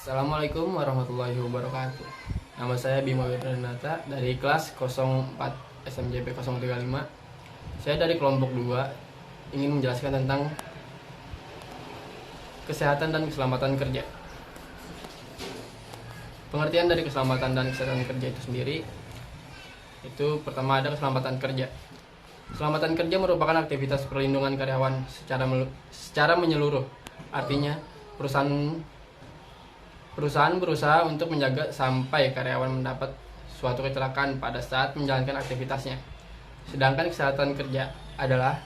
Assalamualaikum warahmatullahi wabarakatuh. Nama saya Bima Wirdanata dari kelas 04 SMJP 035. Saya dari kelompok 2 ingin menjelaskan tentang kesehatan dan keselamatan kerja. Pengertian dari keselamatan dan kesehatan kerja itu sendiri, itu pertama ada keselamatan kerja. Keselamatan kerja merupakan aktivitas perlindungan karyawan secara menyeluruh. Artinya, perusahaan berusaha untuk menjaga sampai karyawan mendapat suatu kecelakaan pada saat menjalankan aktivitasnya. Sedangkan kesehatan kerja adalah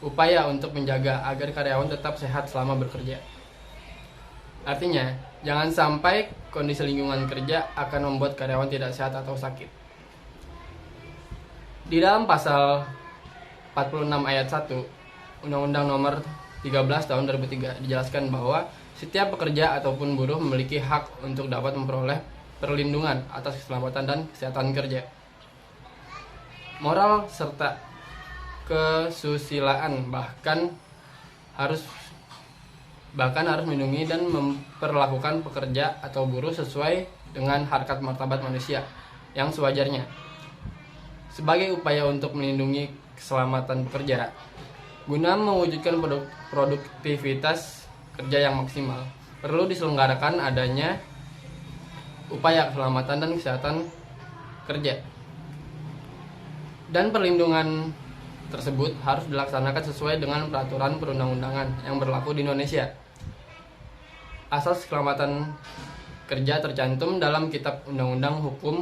upaya untuk menjaga agar karyawan tetap sehat selama bekerja. Artinya, jangan sampai kondisi lingkungan kerja akan membuat karyawan tidak sehat atau sakit. Di dalam pasal 46 ayat 1 Undang-Undang Nomor 13 Tahun 2003 dijelaskan bahwa setiap pekerja ataupun buruh memiliki hak untuk dapat memperoleh perlindungan atas keselamatan dan kesehatan kerja. Moral serta kesusilaan bahkan harus melindungi dan memperlakukan pekerja atau buruh sesuai dengan harkat martabat manusia yang sewajarnya. Sebagai upaya untuk melindungi keselamatan pekerja, guna mewujudkan produktivitas kerja yang maksimal, perlu diselenggarakan adanya upaya keselamatan dan kesehatan kerja. Dan perlindungan tersebut harus dilaksanakan sesuai dengan peraturan perundang-undangan yang berlaku di Indonesia. Asas keselamatan kerja tercantum dalam Kitab Undang-Undang Hukum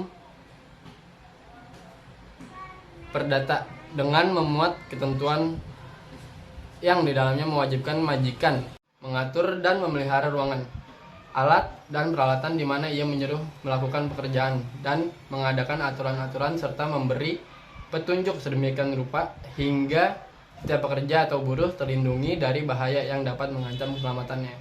Perdata dengan memuat ketentuan yang di dalamnya mewajibkan majikan mengatur dan memelihara ruangan, alat, dan peralatan di mana ia menyuruh melakukan pekerjaan dan mengadakan aturan-aturan serta memberi petunjuk sedemikian rupa hingga setiap pekerja atau buruh terlindungi dari bahaya yang dapat mengancam keselamatannya.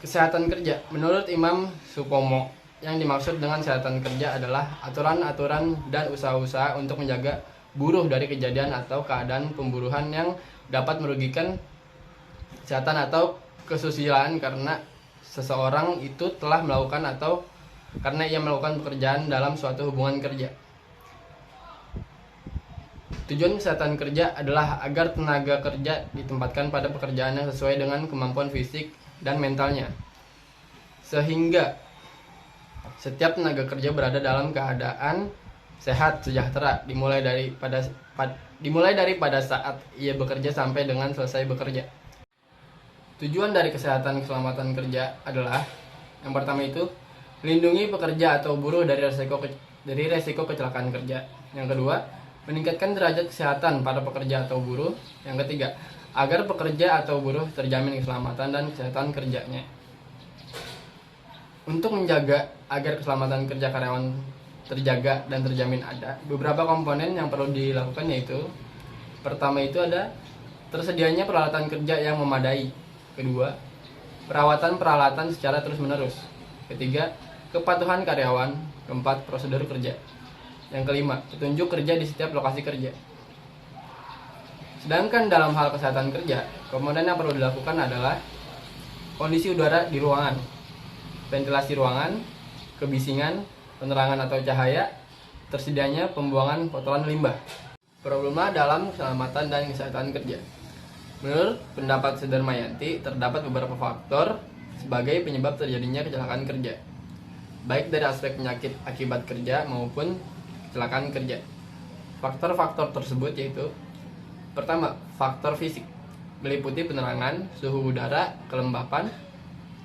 Kesehatan kerja. Menurut Imam Supomo, yang dimaksud dengan kesehatan kerja adalah aturan-aturan dan usaha-usaha untuk menjaga buruh dari kejadian atau keadaan pemburuan yang dapat merugikan kesehatan atau kesusilaan karena seseorang itu telah melakukan atau karena ia melakukan pekerjaan dalam suatu hubungan kerja. Tujuan kesehatan kerja adalah agar tenaga kerja ditempatkan pada pekerjaan yang sesuai dengan kemampuan fisik dan mentalnya, sehingga setiap tenaga kerja berada dalam keadaan sehat, sejahtera, dimulai dari pada saat ia bekerja sampai dengan selesai bekerja. Tujuan dari kesehatan keselamatan kerja adalah yang pertama itu melindungi pekerja atau buruh dari resiko kecelakaan kerja. Yang kedua, meningkatkan derajat kesehatan pada pekerja atau buruh. Yang ketiga, agar pekerja atau buruh terjamin keselamatan dan kesehatan kerjanya. Untuk menjaga agar keselamatan kerja karyawan terjaga dan terjamin ada beberapa komponen yang perlu dilakukan, yaitu pertama itu ada tersedianya peralatan kerja yang memadai. Kedua, perawatan peralatan secara terus-menerus. Ketiga, kepatuhan karyawan. Keempat, prosedur kerja. Yang kelima, petunjuk kerja di setiap lokasi kerja. Sedangkan dalam hal kesehatan kerja, komponen yang perlu dilakukan adalah kondisi udara di ruangan, ventilasi ruangan, kebisingan, penerangan atau cahaya, tersedianya pembuangan kotoran limbah. Problema dalam keselamatan dan kesehatan kerja. Menurut pendapat Sudarmayanti, terdapat beberapa faktor sebagai penyebab terjadinya kecelakaan kerja, baik dari aspek penyakit akibat kerja maupun kecelakaan kerja. Faktor-faktor tersebut yaitu: pertama, faktor fisik, meliputi penerangan, suhu udara, kelembapan,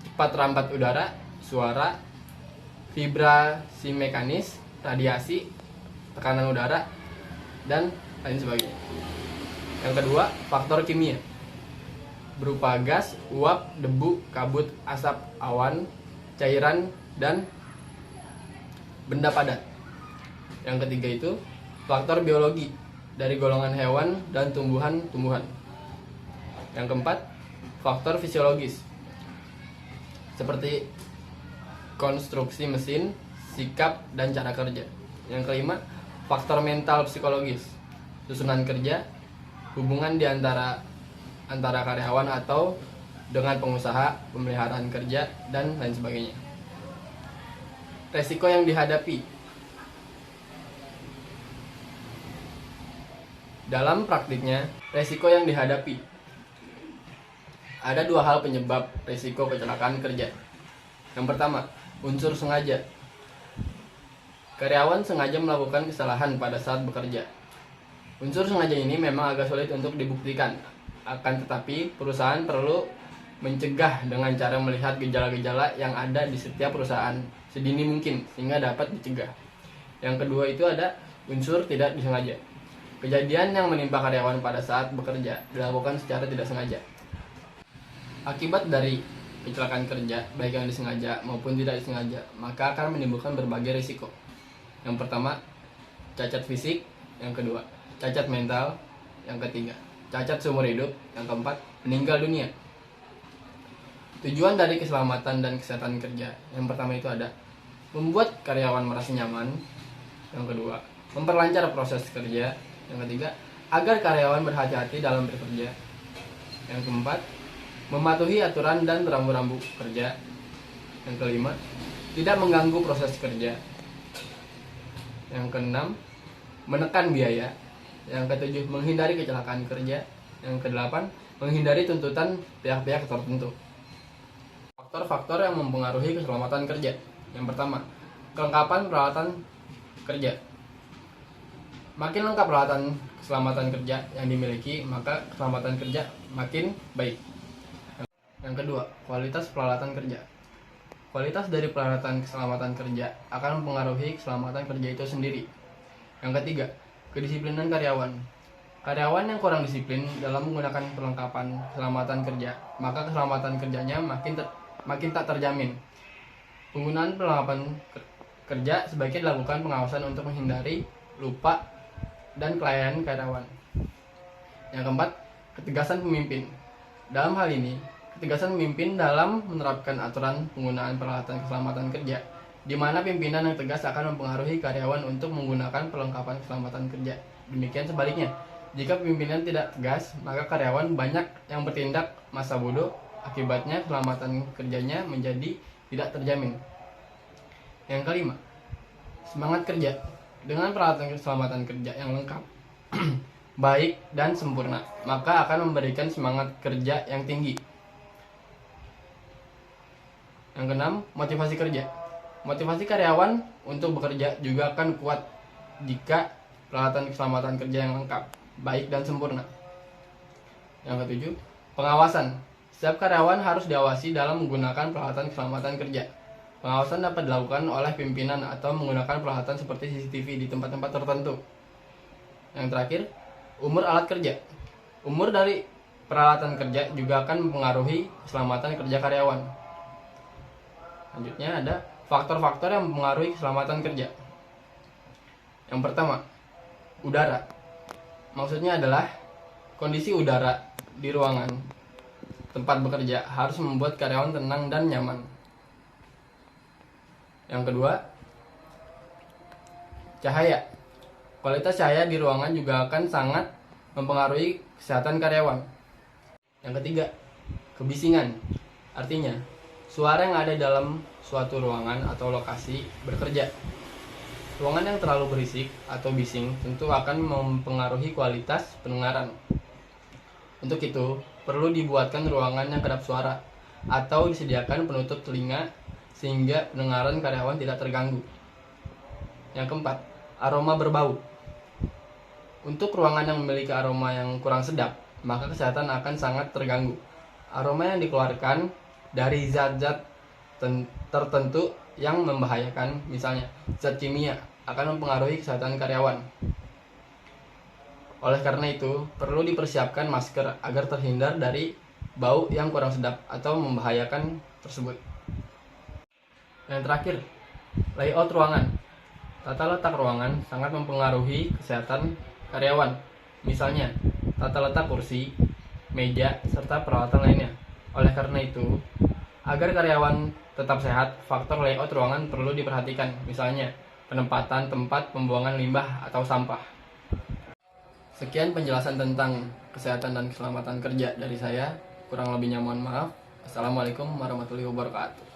cepat rambat udara, suara, vibrasi mekanis, radiasi, tekanan udara, dan lain sebagainya. Yang kedua, faktor kimia, berupa gas, uap, debu, kabut, asap, awan, cairan, dan benda padat. Yang ketiga itu faktor biologi, dari golongan hewan dan tumbuhan-tumbuhan. Yang keempat, faktor fisiologis, seperti konstruksi mesin, sikap, dan cara kerja. Yang kelima, faktor mental psikologis, susunan kerja, hubungan di antara karyawan atau dengan pengusaha, pemeliharaan kerja, dan lain sebagainya. Resiko yang dihadapi. Dalam praktiknya, resiko yang dihadapi. Ada dua hal penyebab resiko kecelakaan kerja. Yang pertama, unsur sengaja. Karyawan sengaja melakukan kesalahan pada saat bekerja. Unsur sengaja ini memang agak sulit untuk dibuktikan, akan tetapi perusahaan perlu mencegah dengan cara melihat gejala-gejala yang ada di setiap perusahaan sedini mungkin sehingga dapat dicegah. Yang kedua itu ada unsur tidak disengaja. Kejadian yang menimpa karyawan pada saat bekerja dilakukan secara tidak sengaja. Akibat dari kecelakaan kerja, baik yang disengaja maupun tidak disengaja, maka akan menimbulkan berbagai risiko. Yang pertama, cacat fisik. Yang kedua, cacat mental. Yang ketiga, cacat seumur hidup. Yang keempat, meninggal dunia. Tujuan dari keselamatan dan kesehatan kerja, yang pertama itu ada membuat karyawan merasa nyaman. Yang kedua, memperlancar proses kerja. Yang ketiga, agar karyawan berhati-hati dalam bekerja. Yang keempat, mematuhi aturan dan rambu-rambu kerja. Yang kelima, tidak mengganggu proses kerja. Yang keenam, menekan biaya. Yang ketujuh, menghindari kecelakaan kerja. Yang kedelapan, menghindari tuntutan pihak-pihak tertentu. Faktor-faktor yang mempengaruhi keselamatan kerja. Yang pertama, kelengkapan peralatan kerja. Makin lengkap peralatan keselamatan kerja yang dimiliki, maka keselamatan kerja makin baik. Yang kedua, kualitas peralatan kerja. Kualitas dari peralatan keselamatan kerja akan mempengaruhi keselamatan kerja itu sendiri. Yang ketiga, kedisiplinan karyawan. Karyawan yang kurang disiplin dalam menggunakan perlengkapan keselamatan kerja, maka keselamatan kerjanya makin tak terjamin. Penggunaan perlengkapan kerja sebaiknya dilakukan pengawasan untuk menghindari lupa dan kelalaian karyawan. Yang keempat, ketegasan pemimpin. Dalam hal ini, ketegasan pemimpin dalam menerapkan aturan penggunaan peralatan keselamatan kerja, di mana pimpinan yang tegas akan mempengaruhi karyawan untuk menggunakan perlengkapan keselamatan kerja. Demikian sebaliknya, jika pimpinan tidak tegas, maka karyawan banyak yang bertindak masa bodoh, akibatnya keselamatan kerjanya menjadi tidak terjamin. Yang kelima, semangat kerja. Dengan peralatan keselamatan kerja yang lengkap, baik dan sempurna, maka akan memberikan semangat kerja yang tinggi. Yang keenam, motivasi kerja. Motivasi karyawan untuk bekerja juga akan kuat jika peralatan keselamatan kerja yang lengkap, baik dan sempurna. Yang ketujuh, pengawasan. Setiap karyawan harus diawasi dalam menggunakan peralatan keselamatan kerja. Pengawasan dapat dilakukan oleh pimpinan atau menggunakan peralatan seperti CCTV di tempat-tempat tertentu. Yang terakhir, umur alat kerja. Umur dari peralatan kerja juga akan mempengaruhi keselamatan kerja karyawan. Selanjutnya ada faktor-faktor yang mempengaruhi keselamatan kerja. Yang pertama, udara. Maksudnya adalah kondisi udara di ruangan tempat bekerja harus membuat karyawan tenang dan nyaman. Yang kedua, cahaya. Kualitas cahaya di ruangan juga akan sangat mempengaruhi kesehatan karyawan. Yang ketiga, kebisingan. Artinya, suara yang ada dalam suatu ruangan atau lokasi bekerja. Ruangan yang terlalu berisik atau bising tentu akan mempengaruhi kualitas pendengaran. Untuk itu, perlu dibuatkan ruangan yang kedap suara atau disediakan penutup telinga sehingga pendengaran karyawan tidak terganggu. Yang keempat, aroma berbau. Untuk ruangan yang memiliki aroma yang kurang sedap, maka kesehatan akan sangat terganggu. Aroma yang dikeluarkan dari zat-zat tertentu yang membahayakan, misalnya zat kimia, akan mempengaruhi kesehatan karyawan. Oleh karena itu, perlu dipersiapkan masker agar terhindar dari bau yang kurang sedap atau membahayakan tersebut. Yang terakhir, layout ruangan. Tata letak ruangan sangat mempengaruhi kesehatan karyawan. Misalnya, tata letak kursi, meja, serta peralatan lainnya. Oleh karena itu, agar karyawan tetap sehat, faktor layout ruangan perlu diperhatikan. Misalnya, penempatan tempat pembuangan limbah atau sampah. Sekian penjelasan tentang kesehatan dan keselamatan kerja dari saya. Kurang lebihnya mohon maaf. Assalamualaikum warahmatullahi wabarakatuh.